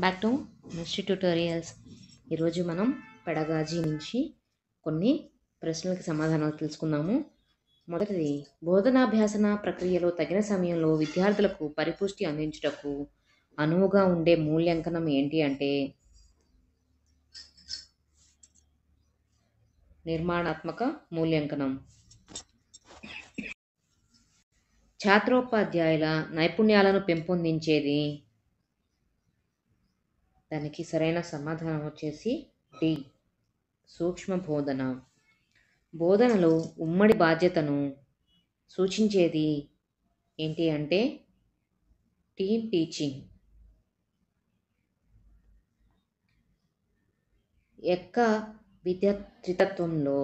Back to mystery tutorials. ఈరోజు మనం pedagogy నుంచి కొన్ని ప్రశ్నలకు సమాధానాలు తెలుసుకుందాము. మొదటిది, బోధనాభ్యాసన ప్రక్రియలో తగిన సమయంలో విద్యార్థులకు పరిపుష్టి అందించుటకు అనువుగా ఉండే మూల్యాంకనం ఏంటి అంటే నిర్మాణాత్మక మూల్యాంకనం. ఛాత్రోపాధ్యాయుల నైపుణ్యాలను పెంపొందించేది. దానికి సరైన సమాధానం వచ్చేసి డి, సూక్ష్మ బోధన. బోధనలో ఉమ్మడి బాధ్యతను సూచించేది ఏంటి అంటే టీమ్ టీచింగ్. యొక్క విద్యార్థిత్వంలో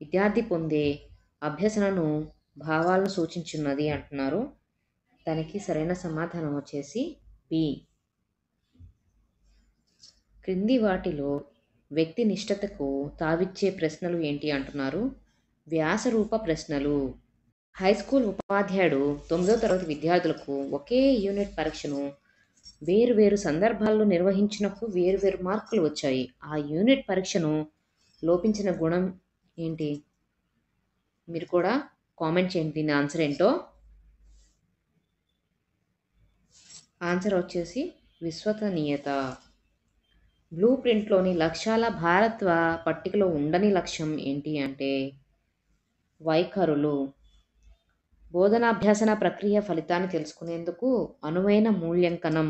విద్యార్థి పొందే అభ్యసనను భావాలను సూచించున్నది అంటున్నారు. దానికి సరైన సమాధానం వచ్చేసి బి. క్రింది వాటిలో వ్యక్తి నిష్ఠతకు తావిచ్చే ప్రశ్నలు ఏంటి అంటున్నారు. వ్యాసరూప ప్రశ్నలు. హై స్కూల్ ఉపాధ్యాయుడు 9వ తరగతి విద్యార్థులకు ఒకే యూనిట్ పరీక్షను వేరు సందర్భాల్లో నిర్వహించినప్పుడు వేరు మార్కులు వచ్చాయి. ఆ యూనిట్ పరీక్షను లోపించిన గుణం ఏంటి? మీరు కూడా కామెంట్ చేయండి దీని ఆన్సర్ ఏంటో. ఆన్సర్ వచ్చేసి విశ్వసనీయత. బ్లూ ప్రింట్లోని లక్ష్యాల భారత్వ పట్టికలో ఉండని లక్ష్యం ఏంటి అంటే వైఖరులు. బోధనాభ్యాసన ప్రక్రియ ఫలితాన్ని తెలుసుకునేందుకు అనువైన మూల్యాంకనం.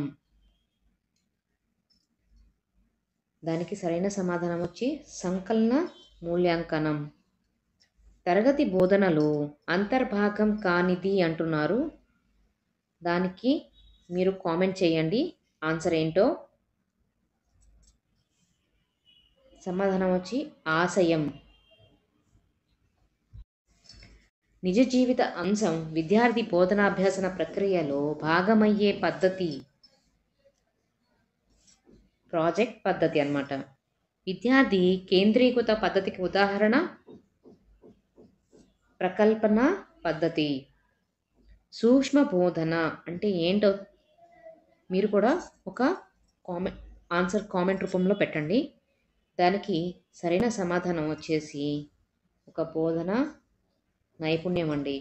దానికి సరైన సమాధానం వచ్చి సంకలన మూల్యాంకనం. తరగతి బోధనలో అంతర్భాగం కానిది అంటున్నారు. దానికి మీరు కామెంట్ చేయండి ఆన్సర్ ఏంటో. సమాధానం వచ్చి ఆశయం. నిజ జీవిత అంశం విద్యార్థి బోధనాభ్యాసన ప్రక్రియలో భాగమయ్యే పద్ధతి, ప్రాజెక్ట్ పద్ధతి అన్నమాట. విద్యార్థి కేంద్రీకృత పద్ధతికి ఉదాహరణ ప్రకల్పన పద్ధతి. సూక్ష్మ బోధన అంటే ఏంటో మీరు కూడా ఒక కామెంట్ రూపంలో పెట్టండి. దానికి సరైన సమాధానం వచ్చేసి ఒక బోధన నైపుణ్యం అండి.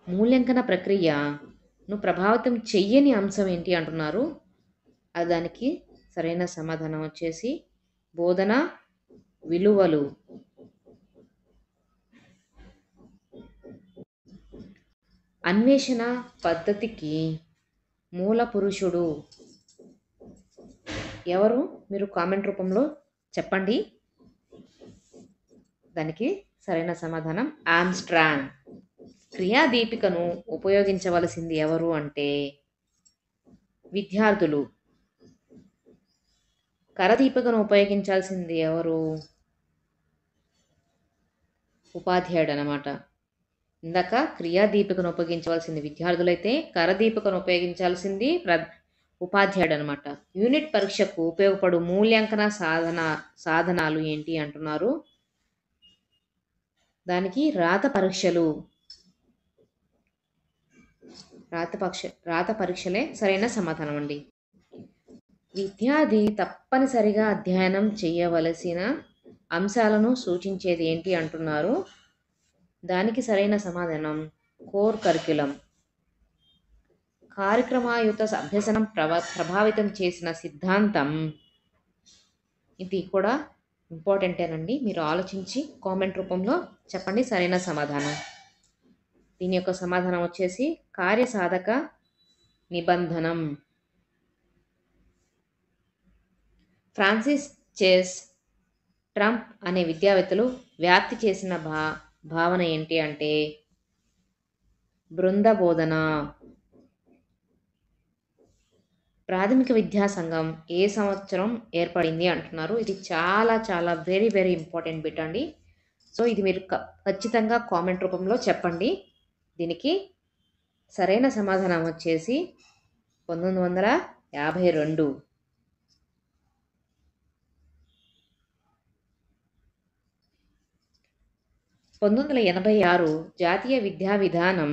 మూల్యాంకన ప్రక్రియను ప్రభావితం చెయ్యని అంశం ఏంటి అంటున్నారు. దానికి సరైన సమాధానం వచ్చేసి బోధన విలువలు. అన్వేషణ పద్ధతికి మూల పురుషుడు ఎవరు? మీరు కామెంట్ రూపంలో చెప్పండి. దానికి సరైన సమాధానం ఆమ్స్ట్రాంగ్. క్రియాదీపికను ఉపయోగించవలసింది ఎవరు అంటే విద్యార్థులు. కరదీపికను ఉపయోగించాల్సింది ఎవరు? ఉపాధ్యాయుడు అన్నమాట. ఇందాక క్రియాదీపికను ఉపయోగించవలసింది విద్యార్థులైతే కరదీపికను ఉపయోగించాల్సింది ఉపాధ్యాయుడు అనమాట. యూనిట్ పరీక్షకు ఉపయోగపడు మూల్యాంకన సాధనాలు ఏంటి అంటున్నారు. దానికి రాత పరీక్షలు. రాత పరీక్షలే సరైన సమాధానం అండి. విద్యార్థి తప్పనిసరిగా అధ్యయనం చేయవలసిన అంశాలను సూచించేది ఏంటి అంటున్నారు. దానికి సరైన సమాధానం కోర్ కరిక్యులం. కార్యక్రమయుత అభ్యసనం ప్రభావితం చేసిన సిద్ధాంతం. ఇది కూడా ఇంపార్టెంటేనండి. మీరు ఆలోచించి కామెంట్ రూపంలో చెప్పండి సరైన సమాధానం. దీని యొక్క సమాధానం వచ్చేసి కార్యసాధక నిబంధనం. ఫ్రాన్సిస్ చెస్ ట్రంప్ అనే విద్యావేత్తలు వ్యాప్తి చేసిన భావన ఏంటి అంటే బృంద బోధన. ప్రాథమిక విద్యా సంఘం ఏ సంవత్సరం ఏర్పడింది అంటున్నారు. ఇది చాలా వెరీ ఇంపార్టెంట్ బిట్ అండి. సో ఇది మీరు ఖచ్చితంగా కామెంట్ రూపంలో చెప్పండి. దీనికి సరైన సమాధానం వచ్చేసి 1952. (1986) జాతీయ విద్యా విధానం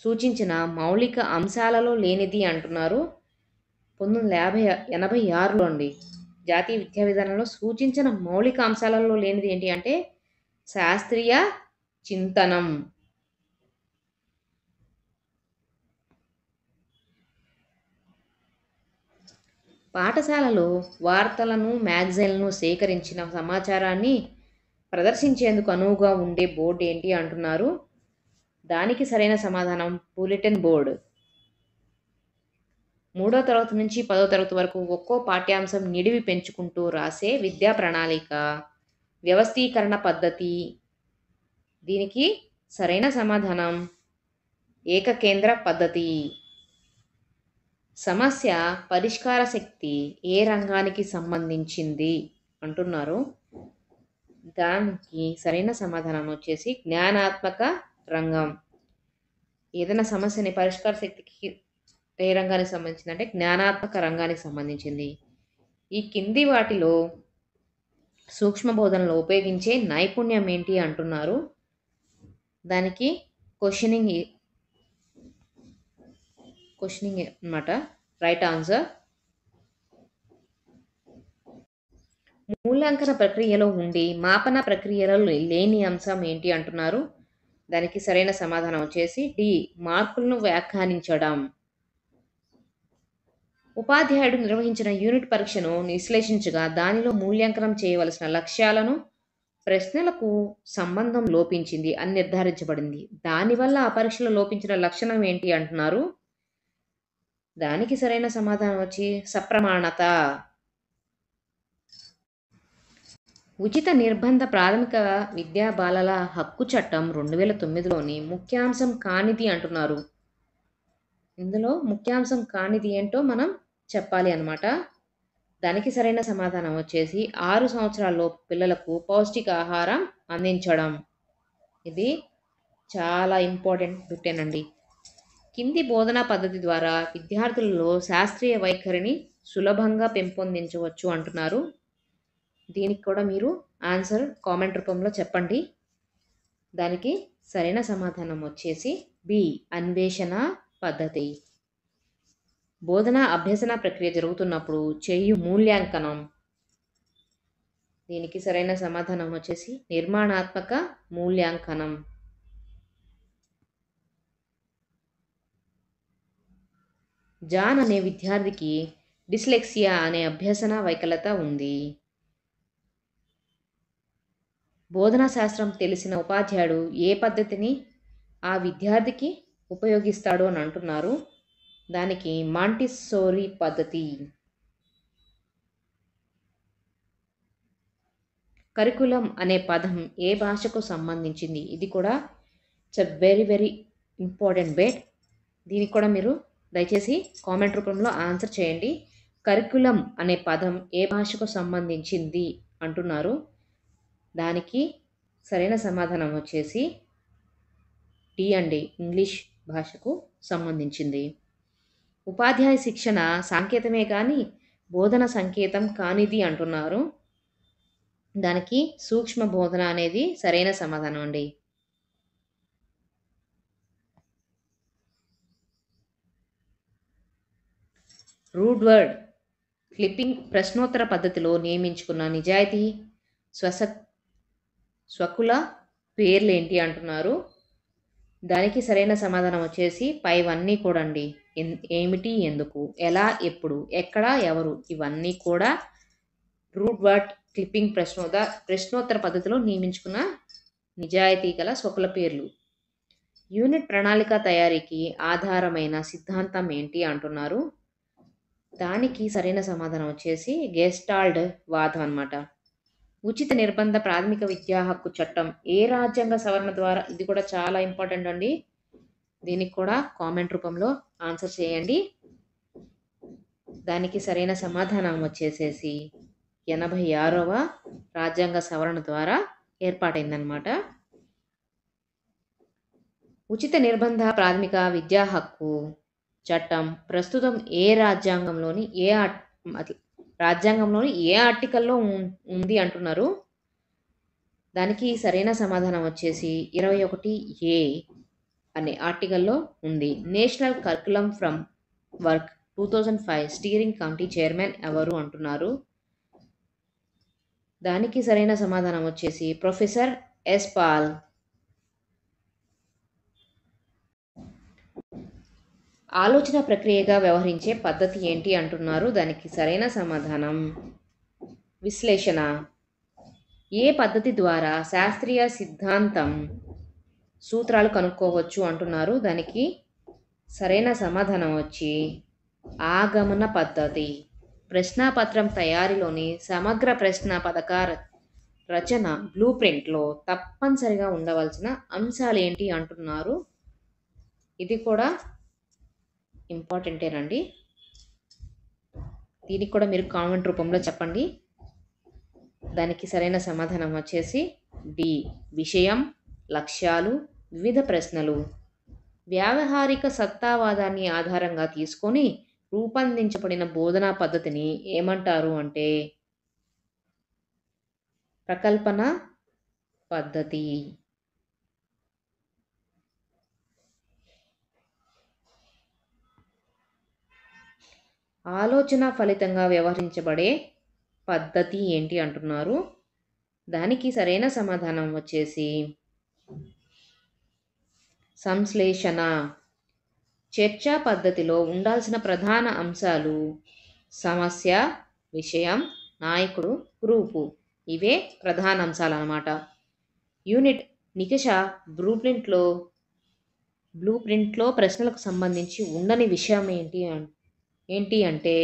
సూచించిన మౌలిక అంశాలలో లేనిది అంటున్నారు. 1986లో అండి. జాతీయ విద్యా విధానంలో సూచించిన మౌలిక అంశాలలో లేనిది ఏంటి అంటే శాస్త్రీయ చింతనం. పాఠశాలలో వార్తలను, మ్యాగజైన్లను సేకరించిన సమాచారాన్ని ప్రదర్శించేందుకు అనువుగా ఉండే బోర్డు ఏంటి అంటున్నారు. దానికి సరైన సమాధానం బులెటిన్ బోర్డు. 3వ తరగతి నుంచి 10వ తరగతి వరకు ఒక్కో పాఠ్యాంశం నిడివి పెంచుకుంటూ రాసే విద్యా ప్రణాళిక, వ్యవస్థీకరణ పద్ధతి. దీనికి సరైన సమాధానం ఏకకేంద్ర పద్ధతి. సమస్య పరిష్కార శక్తి ఏ రంగానికి సంబంధించింది అంటున్నారు. దానికి సరైన సమాధానం వచ్చేసి జ్ఞానాత్మక రంగం. ఏదైనా సమస్యని పరిష్కార శక్తికి ఏ రంగానికి సంబంధించింది అంటే జ్ఞానాత్మక రంగానికి సంబంధించింది. ఈ కింది వాటిలో సూక్ష్మ బోధనలో ఉపయోగించే నైపుణ్యం ఏంటి అంటున్నారు. దానికి క్వశ్చనింగ్ అన్నమాట రైట్ ఆన్సర్. మూల్యాంకన ప్రక్రియలో ఉండి మాపన ప్రక్రియలో లేని అంశం ఏంటి అంటున్నారు. దానికి సరైన సమాధానం వచ్చేసి డి మార్కులను వ్యాఖ్యానించడం. ఉపాధ్యాయుడు నిర్వహించిన యూనిట్ పరీక్షను విశ్లేషించగా దానిలో మూల్యాంకనం చేయవలసిన లక్ష్యాలను ప్రశ్నలకు సంబంధం లోపించింది అని నిర్ధారించబడింది. దానివల్ల ఆ పరీక్షలో లోపించిన లక్షణం ఏంటి అంటున్నారు. దానికి సరైన సమాధానం వచ్చి సప్రమాణత. ఉచిత నిర్బంధ ప్రాథమిక విద్యా బాలల హక్కు చట్టం 2009లోని ముఖ్యాంశం కానిది అంటున్నారు. ఇందులో ముఖ్యాంశం కానిది ఏంటో మనం చెప్పాలి అన్నమాట. దానికి సరైన సమాధానం వచ్చేసి 6 సంవత్సరాల్లో పిల్లలకు పౌష్టికాహారం అందించడం. ఇది చాలా ఇంపార్టెంట్ బిట్టేనండి. కింది బోధనా పద్ధతి ద్వారా విద్యార్థులలో శాస్త్రీయ వైఖరిని సులభంగా పెంపొందించవచ్చు అంటున్నారు. దీనికి కూడా మీరు ఆన్సర్ కామెంట్ రూపంలో చెప్పండి. దానికి సరైన సమాధానం వచ్చేసి బి అన్వేషణ పద్ధతి. బోధన అభ్యసన ప్రక్రియ జరుగుతున్నప్పుడు చేయు మూల్యాంకనం. దీనికి సరైన సమాధానం వచ్చేసి నిర్మాణాత్మక మూల్యాంకనం. జాన్ అనే విద్యార్థికి డిస్లెక్సియా అనే అభ్యసన వైకల్యత ఉంది. బోధనా శాస్త్రం తెలిసిన ఉపాధ్యాయుడు ఏ పద్ధతిని ఆ విద్యార్థికి ఉపయోగిస్తాడు అని అంటున్నారు. దానికి మాంటిస్సోరీ పద్ధతి. కరికులం అనే పదం ఏ భాషకు సంబంధించింది? ఇది కూడా it's very very important bait. దీనికి కూడా మీరు దయచేసి కామెంట్ రూపంలో ఆన్సర్ చేయండి. కరికులం అనే పదం ఏ భాషకు సంబంధించింది అంటున్నారు. దానికి సరైన సమాధానం వచ్చేసి డి అండి, ఇంగ్లీష్ భాషకు సంబంధించింది. ఉపాధ్యాయ శిక్షణ సాంకేతమే కానీ బోధన సంకేతం కానిది అంటున్నారు. దానికి సూక్ష్మ బోధన అనేది సరైన సమాధానం అండి. రూడ్వర్డ్ క్లిప్పింగ్ ప్రశ్నోత్తర పద్ధతిలో నియమించుకున్న నిజాయితీ స్వకుల పేర్లు ఏంటి అంటున్నారు. దానికి సరైన సమాధానం వచ్చేసి పైవన్నీ కూడా అండి. ఏమిటి, ఎందుకు, ఎలా, ఎప్పుడు, ఎక్కడ, ఎవరు, ఇవన్నీ కూడా రూడ్వర్డ్ క్లిప్పింగ్ ప్రశ్నోత్తర పద్ధతిలో నియమించుకున్న నిజాయితీ గల స్వకుల పేర్లు. యూనిట్ ప్రణాళిక తయారీకి ఆధారమైన సిద్ధాంతం ఏంటి అంటున్నారు. దానికి సరైన సమాధానం వచ్చేసి గెస్టాల్ట్ వాదం అన్నమాట. ఉచిత నిర్బంధ ప్రాథమిక విద్యా హక్కు చట్టం ఏ రాజ్యాంగ సవరణ ద్వారా? ఇది కూడా చాలా ఇంపార్టెంట్ అండి. దీనికి కూడా కామెంట్ రూపంలో ఆన్సర్ చేయండి. దానికి సరైన సమాధానం వచ్చేసేసి 86వ రాజ్యాంగ సవరణ ద్వారా ఏర్పాటైందనమాట. ఉచిత నిర్బంధ ప్రాథమిక విద్యా హక్కు చట్టం ప్రస్తుతం ఏ రాజ్యాంగంలోని ఏ ఆర్టికల్లో ఉంది అంటున్నారు. దానికి సరైన సమాధానం వచ్చేసి 21A అనే ఆర్టికల్లో ఉంది. National curriculum from work 2005 steering committee chairman ఎవరు అంటున్నారు. దానికి సరైన సమాధానం వచ్చేసి ప్రొఫెసర్ ఎస్ పాల్. ఆలోచన ప్రక్రియగా వ్యవహరించే పద్ధతి ఏంటి అంటున్నారు. దానికి సరైన సమాధానం విశ్లేషణ. ఏ పద్ధతి ద్వారా శాస్త్రీయ సిద్ధాంతం సూత్రాలు కనుక్కోవచ్చు అంటున్నారు. దానికి సరైన సమాధానం వచ్చి ఆగమన పద్ధతి. ప్రశ్నాపత్రం తయారీలోని సమగ్ర ప్రశ్న పథక రచన బ్లూ ప్రింట్లో తప్పనిసరిగా ఉండవలసిన అంశాలు ఏంటి అంటున్నారు. ఇది కూడా ఇంపార్టెంటేనండి. దీనికి కూడా మీరు కామెంట్ రూపంలో చెప్పండి. దానికి సరైన సమాధానం వచ్చేసి డి విషయం, లక్ష్యాలు, వివిధ ప్రశ్నలు. వ్యావహారిక సత్తావాదాన్ని ఆధారంగా తీసుకొని రూపొందించబడిన బోధనా పద్ధతిని ఏమంటారు అంటే ప్రకల్పన పద్ధతి. ఆలోచన ఫలితంగా వ్యవహరించబడే పద్ధతి ఏంటి అంటున్నారు. దానికి సరైన సమాధానం వచ్చేసి సంశ్లేషణ. చర్చా పద్ధతిలో ఉండాల్సిన ప్రధాన అంశాలు సమస్య, విషయం, నాయకుడు, గ్రూపు. ఇవే ప్రధాన అంశాలు అన్నమాట. యూనిట్ నికష బ్లూ ప్రింట్లో ప్రశ్నలకు సంబంధించి ఉండని విషయం ఏంటి అంటే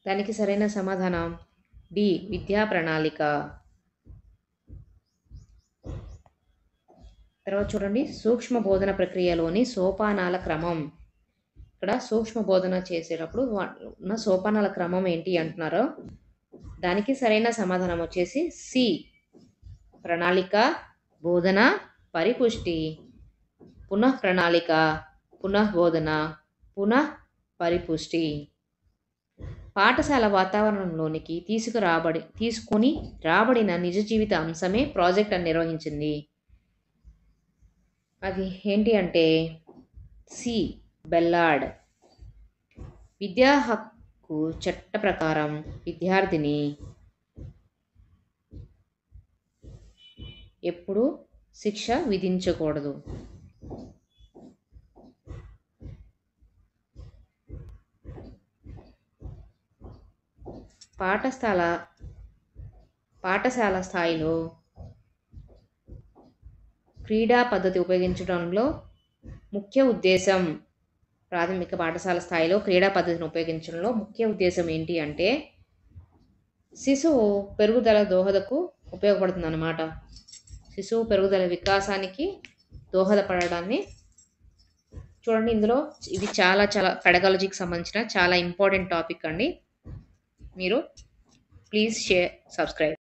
దానికి సరైన సమాధానం డి విద్యా ప్రణాళిక. తర్వాత చూడండి, సూక్ష్మ బోధన ప్రక్రియలోని సోపానాల క్రమం. ఇక్కడ సూక్ష్మ బోధన చేసేటప్పుడు ఉన్న సోపానాల క్రమం ఏంటి అంటున్నారో దానికి సరైన సమాధానం వచ్చేసి సి ప్రణాళిక, బోధన, పరిపుష్టి, పునః ప్రణాళిక, పునః బోధన, పునః పరిపుష్టి. పాఠశాల వాతావరణంలోనికి తీసుకొని రాబడిన నిజ జీవిత అంశమే ప్రాజెక్ట్ అని నిర్వహించింది. అది ఏంటి అంటే సి బెల్లాడ్. విద్యా హక్కు చట్ట ప్రకారం విద్యార్థిని ఎప్పుడూ శిక్ష విధించకూడదు. పాఠశాల స్థాయిలో క్రీడా పద్ధతి ఉపయోగించడంలో ముఖ్య ఉద్దేశం. ప్రాథమిక పాఠశాల స్థాయిలో క్రీడా పద్ధతిని ఉపయోగించడంలో ముఖ్య ఉద్దేశం ఏంటి అంటే శిశువు పెరుగుదల దోహదకు ఉపయోగపడుతుంది అన్నమాట. శిశువు పెరుగుదల వికాసానికి దోహదపడడాన్ని చూడండి. ఇందులో ఇది చాలా పెడగాలజీకి సంబంధించిన చాలా ఇంపార్టెంట్ టాపిక్ అండి. మీరు ప్లీజ్ షేర్, సబ్స్క్రైబ్.